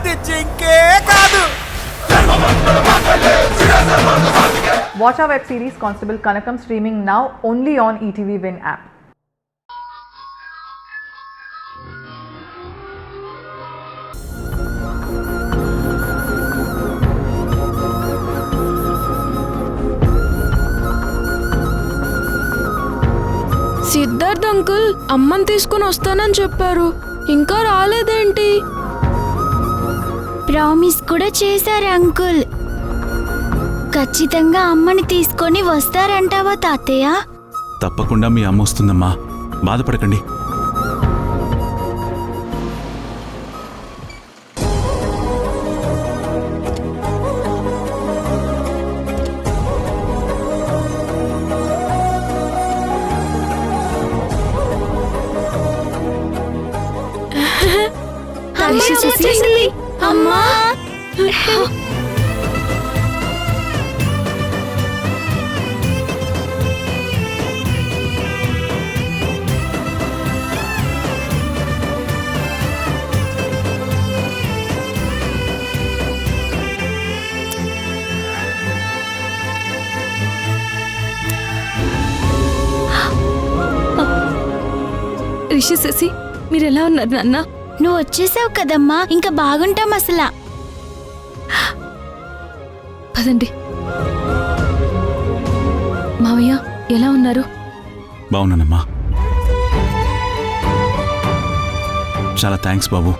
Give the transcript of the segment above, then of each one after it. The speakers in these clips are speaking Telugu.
అది జింకే కాదు. Watch our web series Constable Kanakam streaming now only on ETV Win app. Siddharth uncle అమ్మని తీసుకుని వస్తానని చెప్పారు, ఇంకా రాలేదేంటి? ప్రామిస్ కూడా చేశారు అంకుల్. ఖచ్చితంగా అమ్మని తీసుకొని వస్తారంటావా తాతయ్య? తప్పకుండా మీ అమ్మ వస్తుందమ్మా, బాధపడకండి. అమ్మా రిషి శశి మీరెలా ఉన్నారు నాన్న? నువ్వు వచ్చేసావు కదమ్మా, ఇంకా బాగుంటాం అసలు. పదండి. మావయ్య ఎలా ఉన్నారు? బాగున్నానమ్మా. చాలా థ్యాంక్స్ బాబు.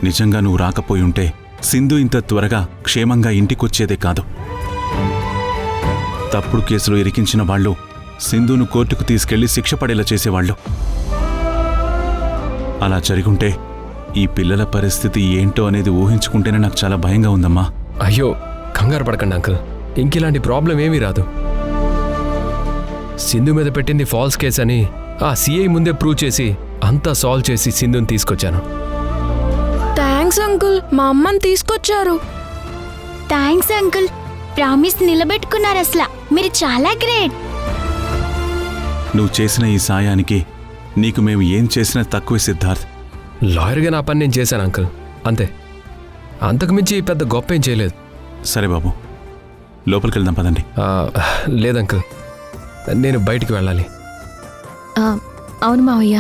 నిజంగా నువ్వు రాకపోయి ఉంటే సింధు ఇంత త్వరగా క్షేమంగా ఇంటికొచ్చేదే కాదు. తప్పుడు కేసులు ఇరికించిన వాళ్ళు సింధును కోర్టుకు తీసుకెళ్లి శిక్ష పడేలా చేసేవాళ్ళు. అలా జరుగుంటే ఈ పిల్లల పరిస్థితి ఏంటో అనేది ఊహించుకుంటేనే నాకు చాలా భయంగా ఉందమ్మా. అయ్యో కంగారు పడకండి అంకుల్, ఇంకిలాంటి ప్రాబ్లం ఏమీ రాదు. సింధు మీద పెట్టింది ఫాల్స్ కేస్ అని ఆ సిఐ ముందే ప్రూవ్ చేసి అంతా సాల్వ్ చేసి సింధుని తీసుకొచ్చాను. థ్యాంక్స్ అంకుల్, మా అమ్మని తీసుకొచ్చారు. థ్యాంక్స్ అంకుల్, ప్రామిస్ నిలబెట్టుకున్నారు అసలు. మీరు చాలా గ్రేట్. నువ్వు చేసిన ఈ సాయానికి నీకు మేము ఏం చేసినా తక్కువే సిద్ధార్థ్. లాయర్గా నా పని నేను చేశాను అంకుల్, అంతే. అంతకుమించి పెద్ద గొప్ప ఏం చేయలేదు. సరే బాబు, లోపలికి వెళ్దాం పదండి. లేదంకుల్, నేను బయటికి వెళ్ళాలి. అవును మావయ్య,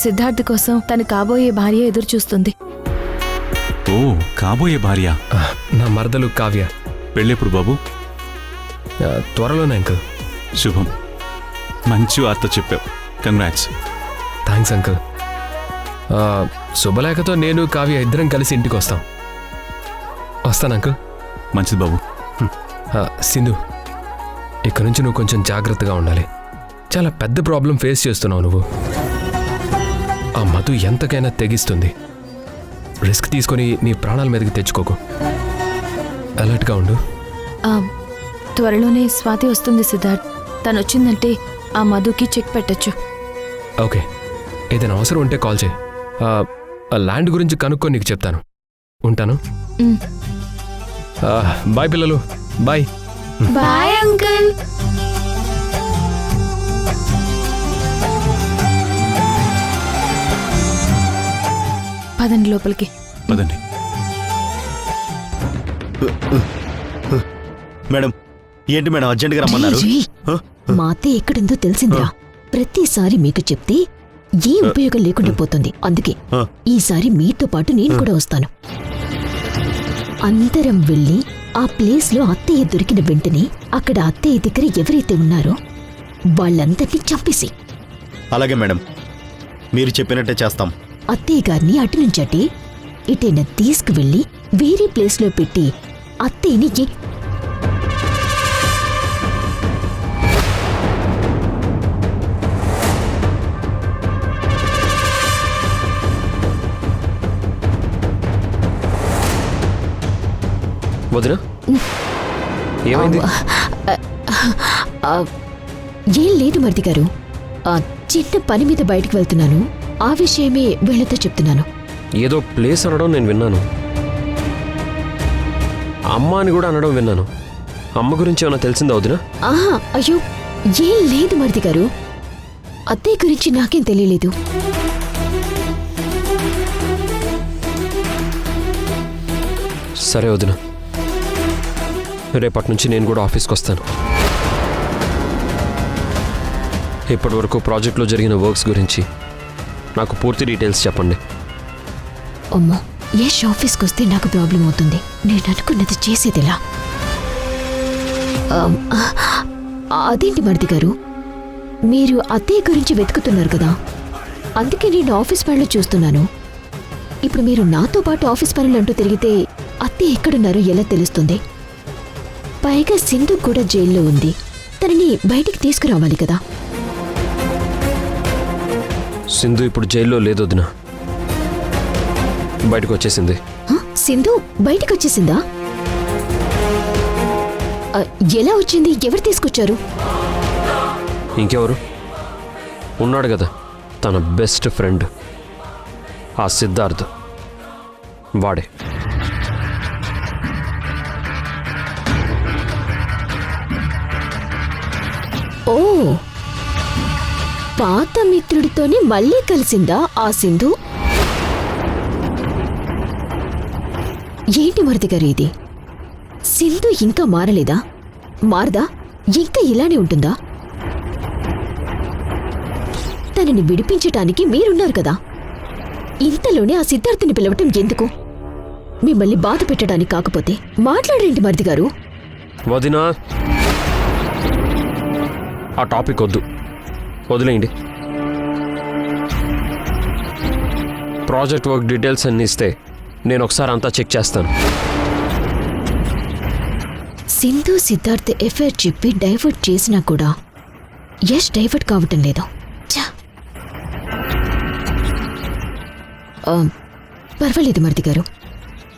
సిద్ధార్థ్ కోసం తను కాబోయే భార్య ఎదురు చూస్తుంది. ఓ, కాబోయే భార్య? నా మరదలు కావ్య. పెళ్ళెప్పుడు బాబు? త్వరలోనే అంకుల్. శుభం, మంచి వార్త చెప్పావు. కంగ్రాట్స్. Thanks uncle. శుభలేఖతో నేను కావ్య ఇద్దరం కలిసి ఇంటికి వస్తాం. వస్తాను అంకుల్. మంచిది బాబు. సింధు, ఇక్కడ నుంచి నువ్వు కొంచెం జాగ్రత్తగా ఉండాలి. చాలా పెద్ద ప్రాబ్లం ఫేస్ చేస్తున్నావు నువ్వు. ఆ మధు ఎంతకైనా తెగిస్తుంది. రిస్క్ తీసుకొని నీ ప్రాణాల మీదకి తెచ్చుకోకు. అలర్ట్గా ఉండు. త్వరలోనే స్వాతి వస్తుంది సిద్ధార్థ్. తను వచ్చిందంటే ఆ మధుకి చెక్ పెట్టచ్చు. ఓకే, ఏదైనా అవసరం ఉంటే కాల్ చేయి. ఆ ల్యాండ్ గురించి కనుక్కొని నీకు చెప్తాను. ఉంటాను. బాయ్ పిల్లలు, బాయ్. Bye uncle. పదండి లోపలికి. పదండి. మేడం, ఏంటి మేడం అర్జెంట్గా రమ్మన్నారు? మా అత్తయ్య ఎక్కడుందో తెలిసిందిరా. ప్రతిసారి మీకు చెప్తే ఏ ఉపయోగం లేకుండా పోతుంది. అందుకే ఈసారి మీతో పాటు నేను కూడా వస్తాను. అందరం వెళ్ళి ఆ ప్లేస్ లో అత్తయ్య దొరికిన వెంటనే అక్కడ అత్తయ్య దగ్గర ఎవరైతే ఉన్నారో వాళ్ళందరినీ చంపేసి. అలాగే మేడం, మీరు చెప్పినట్టే చేస్తాం. అత్తయ్య గారిని అటు నుంచి అటే ఇటైనా తీసుకువెళ్ళి వేరే ప్లేస్ లో పెట్టి అత్తయ్యని వదినా, ఏమైంది? ఏం లేదు మరిది గారు, చిన్న పని మీద బయటికి వెళ్తున్నాను. ఆ విషయమే వీళ్ళతో చెప్తున్నాను. ఏదో ప్లేస్ అనడం నేను విన్నాను, అమ్మ అని కూడా అనడం విన్నాను. అమ్మ గురించి ఏమైనా తెలిసిందా వదినా? ఆహా, అయ్యో ఏం లేదు మరిది గారు, అత్తయ్య గురించి నాకేం తెలియలేదు. సరే వదిన, రేపటి నుంచి నేను కూడా ఆఫీస్కి వస్తాను. ఇప్పటి వరకు ప్రాజెక్ట్లో జరిగిన వర్క్స్ గురించి నాకు పూర్తి డీటెయిల్స్ చెప్పండి. అమ్మో, యష్ ఆఫీస్కి వస్తే నాకు ప్రాబ్లం అవుతుంది. నేను అనుకున్నది చేసేదిలా. అదేంటి మరిది గారు, మీరు అత్తయ్య గురించి వెతుకుతున్నారు కదా, అందుకే నేను ఆఫీస్ పనులు చూస్తున్నాను. ఇప్పుడు మీరు నాతో పాటు ఆఫీస్ పనులు అంటూ తిరిగితే అత్తయ్య ఎక్కడున్నారో ఎలా తెలుస్తుంది? పైగా సింధు కూడా జైల్లో ఉంది. తనని బయటికి తీసుకురావాలి కదా. సింధు ఇప్పుడు జైల్లో లేదు వదిన, బయటకు వచ్చేసింది. సింధు బయటికి వచ్చేసిందా? ఎలా వచ్చింది? ఎవరు తీసుకొచ్చారు? ఇంకెవరు ఉన్నాడు కదా, తన బెస్ట్ ఫ్రెండ్ ఆ సిద్ధార్థ్, వాడే. ఓ, పాత మిత్రుడితోనే మళ్ళీ కలిసిందా ఆ సింధు? ఏంటి మరిది గారు ఇది? సింధు ఇంకా మారలేదా? మారదా? ఇంకా ఇలానే ఉంటుందా? తనని విడిపించటానికి మీరున్నారు కదా, ఇంతలోనే ఆ సిద్ధార్థిని పిలవటం ఎందుకు? మిమ్మల్ని బాధ పెట్టడానికి కాకపోతే మాట్లాడరేంటి మరిది గారు? వదినా, ఆ టాపిక్ వద్దు, వదిలేయండి. ప్రాజెక్ట్ వర్క్ డీటెయిల్స్ అన్ని ఇస్తే నేను ఒకసారి అంతా చెక్ చేస్తాను. సింధు సిద్ధార్థ్ ఎఫ్ఐఆర్ చెప్పి డైవర్ట్ చేసినా కూడా యష్ డైవర్ట్ కావటం లేదు. పర్వాలేదు మరిది గారు,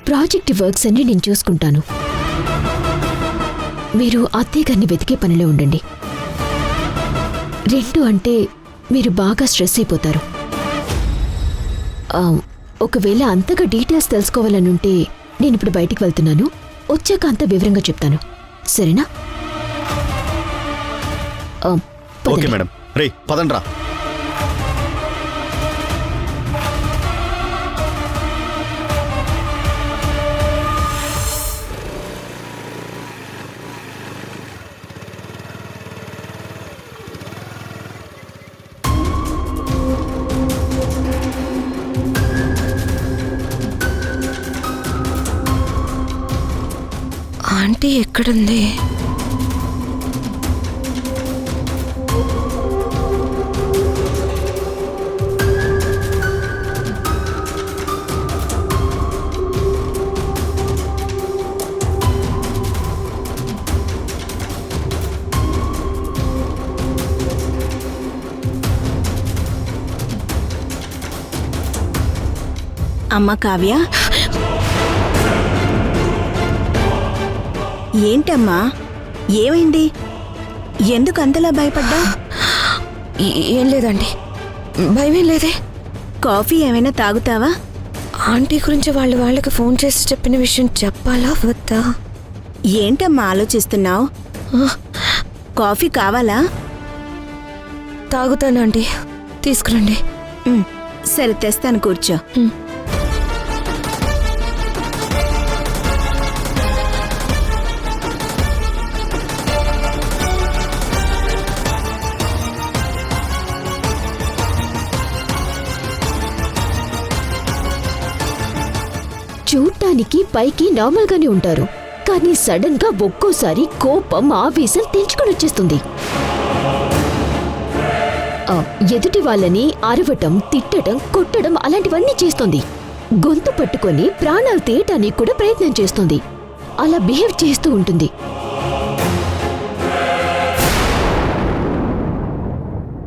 ప్రాజెక్ట్ వర్క్స్ అన్ని నేను చూసుకుంటాను. మీరు అత్తయ్య గారిని వెతికే పనిలో ఉండండి. 2 అంటే మీరు బాగా స్ట్రెస్ అయిపోతారు. ఒకవేళ అంతగా డీటెయిల్స్ తెలుసుకోవాలనుంటే నేను ఇప్పుడు బయటికి వెళ్తున్నాను. వచ్చాక అంత వివరంగా చెప్తాను, సరేనా? Okay madam. రే పదండ్రా. ఆంటీ ఎక్కడుంది? అమ్మ కావ్య, ఏంటమ్మా, ఏమైంది? ఎందుకు అంతలా భయపడ్డా? ఏం లేదండి, భయమేం లేదే. కాఫీ ఏమైనా తాగుతావా? ఆంటీ గురించి వాళ్ళకి ఫోన్ చేసి చెప్పిన విషయం చెప్పాలా వద్దా? ఏంటమ్మా ఆలోచిస్తున్నావు? కాఫీ కావాలా? తాగుతాను ఆంటీ, తీసుకురండి. సరే తెస్తాను, కూర్చో. చూడ్డానికి పైకి నార్మల్ గానే ఉంటారు, కానీ సడన్ గా ఒక్కోసారి కోపం ఆవేశం తెంచుకొని వచ్చేస్తుంది. ఎదుటి వాళ్ళని అరవటం, తిట్టడం, కొట్టడం అలాంటివన్నీ చేస్తుంది. గొంతు పట్టుకొని ప్రాణాలు తీయటానికి కూడా ప్రయత్నం చేస్తుంది. అలా బిహేవ్ చేస్తూ ఉంటుంది.